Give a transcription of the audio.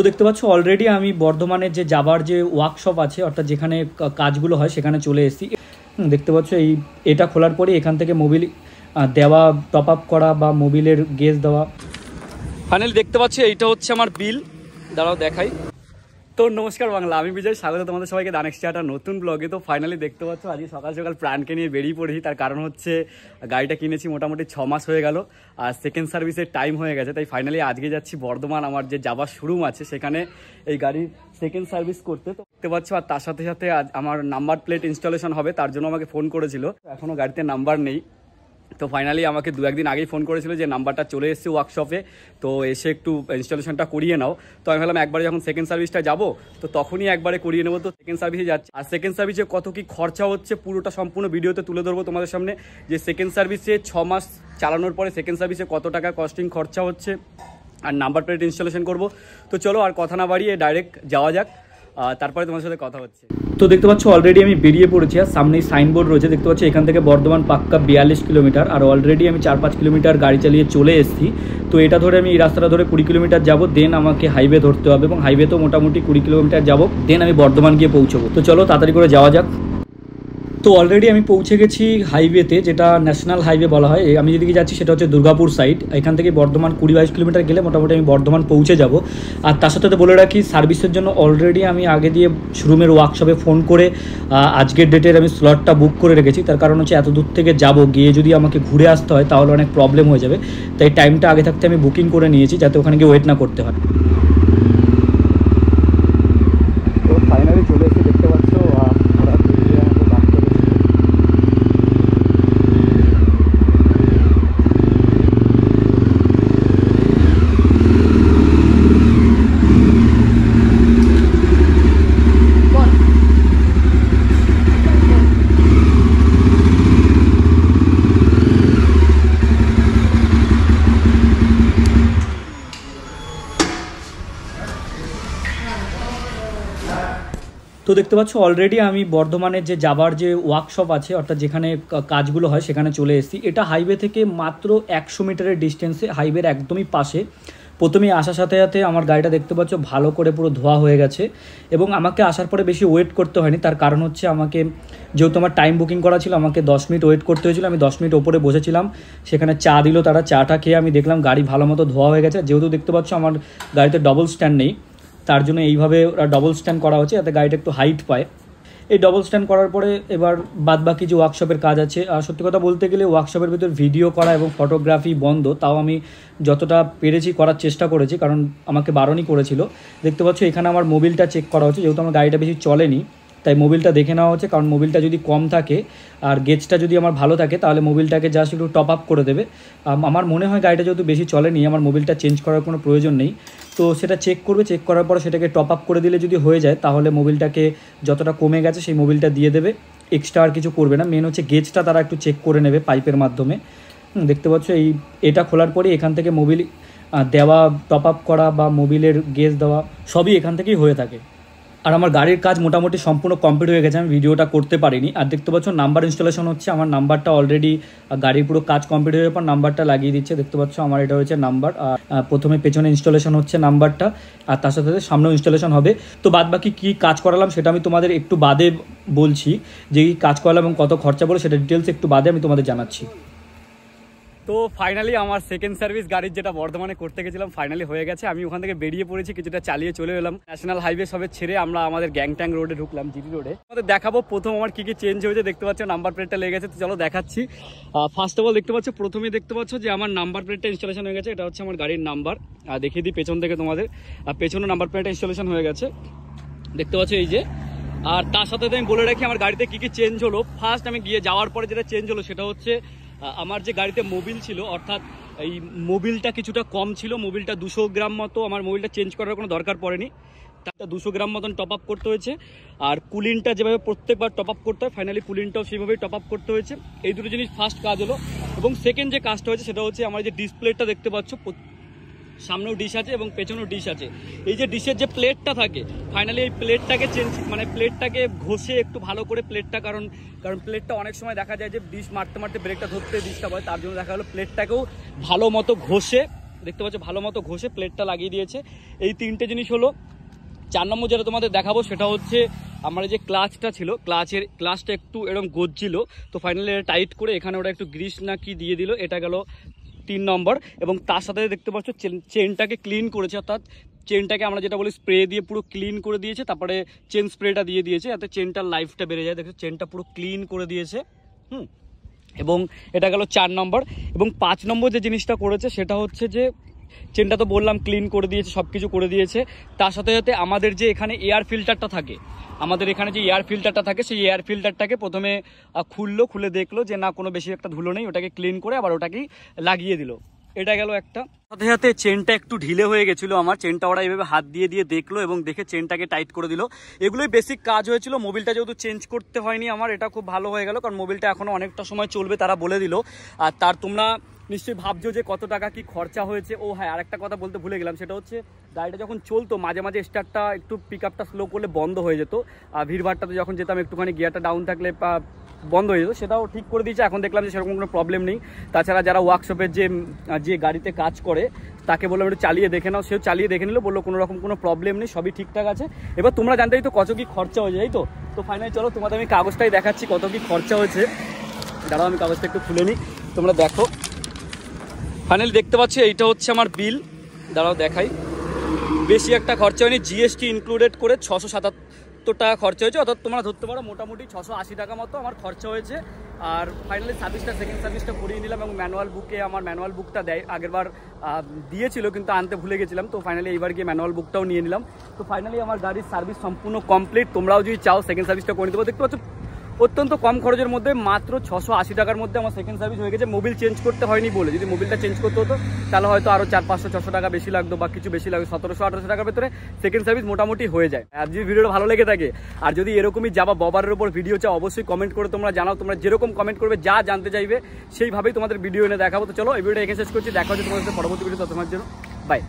তো দেখতে পাচ্ছ অলরেডি আমি বর্ধমানের যে যাবার যে ওয়ার্কশপ আছে অর্থাৎ যেখানে কাজগুলো হয় সেখানে চলে এসেছি। দেখতে পাচ্ছ এটা খোলার পরে এখান থেকে মোবিল দেওয়া, টপ আপ করা বা মোবিলের গেজ দেওয়া। ফাইনালি দেখতে পাচ্ছ এইটা হচ্ছে আমার বিল, দাঁড়াও দেখাই। তো নমস্কার বাংলা, আমি বিজয়, স্বাগত তোমাদের সবাইকে দা নেক্সট একটা নতুন ব্লগে। তো ফাইনালি দেখতে পাচ্ছ আজকে সকাল সকাল প্রাণকে নিয়ে বেরিয়ে পড়েছি। তার কারণ হচ্ছে গাড়িটা কিনেছি মোটামুটি 6 মাস হয়ে গেল আর সেকেন্ড সার্ভিসের টাইম হয়ে গেছে। তাই ফাইনালি আজকে যাচ্ছি বর্ধমান, আমার যে যাবার শোরুম আছে সেখানে এই গাড়ির সেকেন্ড সার্ভিস করতে। তো দেখতে পাচ্ছ আর তার সাথে সাথে আজ আমার নাম্বার প্লেট ইনস্টলেশন হবে, তার জন্য আমাকে ফোন করেছিল। এখনও গাড়িতে নাম্বার নেই, তো ফাইনালি আমাকে 2-1 দিন আগেই ফোন করেছিল যে নাম্বারটা চলে এসেছে ওয়ার্কশপে, তো এসে একটু ইনস্টলেশনটা করিয়ে নাও। তো আমি ভাবলাম একবারে যখন সেকেন্ড সার্ভিসটা যাবো তো তখনই একবারে করিয়ে নেবো। তো সেকেন্ড সার্ভিসে যাচ্ছি, আর সেকেন্ড সার্ভিসে কত কি খরচা হচ্ছে পুরোটা সম্পূর্ণ ভিডিওতে তুলে ধরবো তোমাদের সামনে। যে সেকেন্ড সার্ভিসে 6 মাস চালানোর পরে সেকেন্ড সার্ভিসে কত টাকা কস্টিং খরচা হচ্ছে আর নাম্বার প্লেট ইনস্টলেশন করবো। তো চলো আর কথা না বাড়িয়ে ডাইরেক্ট যাওয়া যাক, তারপরে তোমার সাথে কথা হচ্ছে। তো দেখতে পাচ্ছ অলরেডি আমি বেরিয়ে পড়েছি, আর সামনেই সাইনবোর্ড রয়েছে দেখতে পাচ্ছ। এখান থেকে বর্ধমান পাক্কা 42 কিলোমিটার, আর অলরেডি আমি 4-5 কিলোমিটার গাড়ি চালিয়ে চলে এসেছি। তো এটা ধরে আমি এই রাস্তাটা ধরে 20 কিলোমিটার যাবো, দেন আমাকে হাইওয়ে ধরতে হবে, এবং হাইওয়ে তো মোটামুটি 20 কিলোমিটার যাবো, দেন আমি বর্ধমান গিয়ে পৌঁছবো। তো চলো তাড়াতাড়ি করে যাওয়া যাক। তো অলরেডি আমি পৌঁছে গেছি হাইওয়েতে, যেটা ন্যাশনাল হাইওয়ে বলা হয়। আমি যেদিকে যাচ্ছি সেটা হচ্ছে দুর্গাপুর সাইড। এখান থেকে বর্ধমান 20-22 কিলোমিটার গেলে মোটামুটি আমি বর্ধমান পৌঁছে যাব। আর তার সাথে বলে রাখি, সার্ভিসের জন্য অলরেডি আমি আগে দিয়ে শোরুমের ওয়ার্কশপে ফোন করে আজকের ডেটের আমি স্লটটা বুক করে রেখেছি। তার কারণ হচ্ছে এত দূর থেকে যাব, গিয়ে যদি আমাকে ঘুরে আসতে হয় তাহলে অনেক প্রবলেম হয়ে যাবে। তাই টাইমটা আগে থাকতে আমি বুকিং করে নিয়েছি, যাতে ওখানে গিয়ে ওয়েট না করতে হয়। তো ফাইনালি চলে এসে দেখতে পাচ্ছ তো দেখতে পাচ্ছ অলরেডি আমি বর্ধমানের যে যাবার যে ওয়ার্কশপ আছে অর্থাৎ যেখানে কাজগুলো হয় সেখানে চলে এসেছি। এটা হাইওয়ে থেকে মাত্র 100 মিটারের ডিস্টেন্সে, হাইওয়ের একদমই পাশে। প্রথমেই আসার সাথে সাথে আমার গাড়িটা দেখতে পাচ্ছ ভালো করে পুরো ধোয়া হয়ে গেছে, এবং আমাকে আসার পরে বেশি ওয়েট করতে হয়নি। তার কারণ হচ্ছে আমাকে যেহেতু আমার টাইম বুকিং করা ছিল, আমাকে 10 মিনিট ওয়েট করতে হয়েছিল। আমি 10 মিনিট ওপরে বসেছিলাম, সেখানে চা দিল তারা। চাটা খেয়ে আমি দেখলাম গাড়ি ভালো মতো ধোয়া হয়ে গেছে। যেহেতু দেখতে পাচ্ছ আমার গাড়িতে ডবল স্ট্যান্ড নেই, তার জন্য এইভাবে ওরা ডবল স্ট্যান্ড করা হচ্ছে যাতে গাড়িটা একটু হাইট পায়। এই ডবল স্ট্যান্ড করার পরে এবার বাদবাকি যে ওয়ার্কশপের কাজ আছে, আর সত্যি কথা বলতে গেলে ওয়ার্কশপের ভিতর ভিডিও করা এবং ফটোগ্রাফি বন্ধ, তাও আমি যতটা পেরেছি করার চেষ্টা করেছি, কারণ আমাকে বারণই করেছিল। দেখতে পাচ্ছ এখানে আমার মোবিলটা চেক করা হচ্ছে, যেহেতু আমার গাড়িটা বেশি চলেনি তাই মোবিলটা দেখে নেওয়া হচ্ছে। কারণ মোবিলটা যদি কম থাকে আর গেজটা যদি আমার ভালো থাকে তাহলে মোবিলটাকে জাস্ট একটু টপ আপ করে দেবে। আমার মনে হয় গাড়িটা যেহেতু বেশি চলেনি, আমার মোবিলটা চেঞ্জ করার কোনো প্রয়োজন নেই। তো সেটা চেক করবে, চেক করার পর সেটাকে টপ আপ করে দিলে যদি হয়ে যায় তাহলে মোবিলটাকে যতটা কমে গেছে সেই মোবিলটা দিয়ে দেবে, এক্সট্রা আর কিছু করবে না। মেন হচ্ছে গেজটা তারা একটু চেক করে নেবে পাইপের মাধ্যমে। দেখতে পাচ্ছ এটা খোলার পরে এখান থেকে মোবিল দেওয়া, টপ আপ করা বা মোবিলের গেজ দেওয়া সবই এখান থেকেই হয়ে থাকে। আর আমার গাড়ির কাজ মোটামুটি সম্পূর্ণ কমপ্লিট হয়ে গেছে, আমি ভিডিওটা করতে পারিনি। আর দেখতে পাচ্ছ নাম্বার ইনস্টলেশন হচ্ছে, আমার নাম্বারটা অলরেডি গাড়ির পুরো কাজ কমপ্লিট হয়ে যাওয়ার পর নাম্বারটা লাগিয়ে দিচ্ছে। দেখতে পাচ্ছ আমার এটা হচ্ছে নাম্বার, প্রথমে পেছনে ইনস্টলেশন হচ্ছে নাম্বারটা, আর তার সাথে সাথে সামনেও ইনস্টলেশন হবে। তো বাদ বাকি কী কাজ করালাম সেটা আমি তোমাদের একটু বাদে বলছি, যে কী কাজ করালাম এবং কত খরচা বলে সেটা ডিটেলস একটু বাদে আমি তোমাদের জানাচ্ছি। তো ফাইনালি আমার সেকেন্ড সার্ভিস গাড়ির যেটা বর্ধমানে করতে গেছিলাম ফাইনালি হয়ে গেছে। আমি ওখান থেকে বেরিয়ে পড়েছি, কিছুটা চালিয়ে চলে এলাম। ন্যাশনাল হাইওয়ে সবে ছেড়ে আমরা আমাদের গ্যাংট্যাং রোডে ঢুকলাম, জিটি রোডে। আমাদের দেখাবো প্রথম আমার কী কী চেঞ্জ হয়েছে। দেখতে পাচ্ছ নাম্বার প্লেটটা লেগে গেছে, তো চলো দেখাচ্ছি। ফার্স্ট অফ অল দেখতে পাচ্ছ, প্রথমেই দেখতে পাচ্ছ যে আমার নাম্বার প্লেটটা ইনস্টলেশন হয়ে গেছে। এটা হচ্ছে আমার গাড়ির নাম্বার, দেখিয়ে দিই পেছন থেকে তোমাদের। পেছনে নাম্বার প্লেটটা ইনস্টলেশন হয়ে গেছে দেখতে পাচ্ছ এই যে। আর তার সাথে আমি বলে রাখি আমার গাড়িতে কী কী চেঞ্জ হলো। ফার্স্ট আমি গিয়ে যাওয়ার পরে যেটা চেঞ্জ হলো সেটা হচ্ছে আমার যে গাড়িতে মোবিল ছিল, অর্থাৎ এই মোবিলটা কিছুটা কম ছিল। মোবিলটা 200 গ্রাম মতো, আমার মোবিলটা চেঞ্জ করার কোনো দরকার পড়েনি। তারটা 200 গ্রাম মতন টপ আপ করতে হয়েছে। আর কুলিনটা যেভাবে প্রত্যেকবার টপ আপ করতে হয়, ফাইনালি কুলিনটাও সেইভাবেই টপ আপ করতে হয়েছে। এই দুটো জিনিস ফার্স্ট কাজ হলো। এবং সেকেন্ড যে কাজটা হয়েছে সেটা হচ্ছে আমার যে ডিসপ্লেটা দেখতে পাচ্ছ, সামনেও ডিশ আছে এবং পেছনেও ডিশ আছে। এই যে ডিশের যে প্লেটটা থাকে, ফাইনালি এই প্লেটটাকে প্লেটটাকে ঘষে একটু ভালো করে প্লেটটা, কারণ প্লেটটা অনেক সময় দেখা যায় যে ডিশ মারতে মারতে ব্রেকটা ধরতে ডিস্টার্ব হয়, তার জন্য দেখা গেলো প্লেটটাকেও ভালো মতো ঘষে দেখতে পাচ্ছ ভালো মতো ঘষে প্লেটটা লাগিয়ে দিয়েছে। এই 3টে জিনিস হলো। 4 নম্বর যেটা তোমাদের দেখাবো সেটা হচ্ছে আমার যে ক্লাচটা ছিল, ক্লাচটা একটু এরকম গজ্জিল, তো ফাইনালি এটা টাইট করে এখানে ওটা একটু গ্রিস না কি দিয়ে দিল, এটা গেল 3 নম্বর। এবং তার সাথে দেখতে পাচ্ছ চেনটাকে ক্লিন করেছে, অর্থাৎ চেনটাকে আমরা যেটা বলি স্প্রে দিয়ে পুরো ক্লিন করে দিয়েছে, তারপরে চেন স্প্রেটা দিয়ে দিয়েছে যাতে চেনটার লাইফটা বেড়ে যায়। দেখো চেনটা পুরো ক্লিন করে দিয়েছে। এবং এটা গেল 4 নম্বর। এবং 5 নম্বর যে জিনিসটা করেছে সেটা হচ্ছে যে চেনটা তো বললাম ক্লিন করে দিয়েছে, সব কিছু করে দিয়েছে। তার সাথে সাথে আমাদের যে এখানে এয়ার ফিল্টারটা থাকে, সেই এয়ার ফিল্টারটাকে প্রথমে খুলে দেখলো যে না কোনো বেশি একটা ধুলো নেই, ওটাকে ক্লিন করে আবার ওটাকেই লাগিয়ে দিল। এটা গেল একটা। সাথে সাথে চেনটা একটু ঢিলে হয়ে গেছিলো আমার, চেনটা ওরা এইভাবে হাত দিয়ে দেখলো এবং দেখে চেনটাকে টাইট করে দিল। এগুলোই বেসিক কাজ হয়েছিল। মোবিলটা যেহেতু চেঞ্জ করতে হয়নি আমার, এটা খুব ভালো হয়ে গেল, কারণ মোবিলটা এখনও অনেকটা সময় চলবে তারা বলে দিল। আর তোমরা নিশ্চয়ই ভাবছো যে কত টাকা কি খরচা হয়েছে। ও হ্যাঁ, আরেকটা কথা বলতে ভুলে গেলাম, সেটা হচ্ছে গাড়িটা যখন চলতো মাঝে মাঝে স্টার্টটা একটু পিক আপটা স্লো করলে বন্ধ হয়ে যেত, আর ভিড়ভাড়টাতে যখন যেতাম একটুখানি গিয়ারটা ডাউন থাকলে বন্ধ হয়ে যেত, সেটাও ঠিক করে দিয়েছে। এখন দেখলাম যে সেরকম কোনো প্রবলেম নেই। তাছাড়া যারা ওয়ার্কশপের যে গাড়িতে কাজ করে তাকে বললাম একটু চালিয়ে দেখে নাও, সেও চালিয়ে দেখে নিল, বললো কোনো রকম কোনো প্রবলেম নেই, সবই ঠিকঠাক আছে। এবার তোমরা জানতেই তো কত কি খরচা হয়ে যায়। তো ফাইনালি চলো তোমাদের আমি কাগজটাই দেখাচ্ছি কত কি খরচা হয়েছে। দাঁড়াও আমি কাগজটা একটু খুলে নিই, তোমরা দেখো। ফাইনালি দেখতে পাচ্ছ এইটা হচ্ছে আমার বিল, দাঁড়াও দেখাই। বেশি একটা খরচা হয়নি, জিএসটি ইনক্লুডেড করে 677 টাকা খরচা হয়েছে, অর্থাৎ তোমরা ধরতে পারো মোটামুটি 680 টাকা মতো আমার খরচা হয়েছে। আর ফাইনালি সেকেন্ড সার্ভিসটা করিয়ে নিলাম, এবং আমার ম্যানুয়াল বুকটা আগেরবার দিয়েছিল কিন্তু আনতে ভুলে গেছিলাম, তো ফাইনালি এইবার গিয়ে ম্যানুয়াল বুকটাও নিয়ে নিলাম। তো ফাইনালি আমার গাড়ির সার্ভিস সম্পূর্ণ কমপ্লিট। তোমরাও যদি চাও সেকেন্ড সার্ভিসটা করে দেবো। দেখতে পাচ্ছ অত্যন্ত কম খরচের মধ্যে মাত্র 680 টাকার মধ্যে আমার সেকেন্ড সার্ভিস হয়ে গেছে। মোবিল চেঞ্জ করতে হয়নি বলে, যদি মোবিলটা চেঞ্জ করতে হতো তাহলে হয়তো আরও 400-500-600 টাকা বেশি লাগতো বা কিছু বেশি লাগতো। 1700-1800 টাকার ভেতরে সেকেন্ড সার্ভিস মোটামুটি হয়ে যায়। আর যদি ভিডিওটা ভালো লেগে থাকে আর যদি এরকমই যাবা ববারের উপর ভিডিও চাও, অবশ্যই কমেন্ট করে তোমরা জানাও। তোমরা যেরকম কমেন্ট করবে, যা জানতে চাইবে সেইভাবেই তোমাদের ভিডিও এনে দেখাবো। তো চলো এই ভিডিওটা এখানে শেষ করছি, দেখা হচ্ছে তোমাদের সাথে পরবর্তী ভিডিও। তোমার জন্য বাই।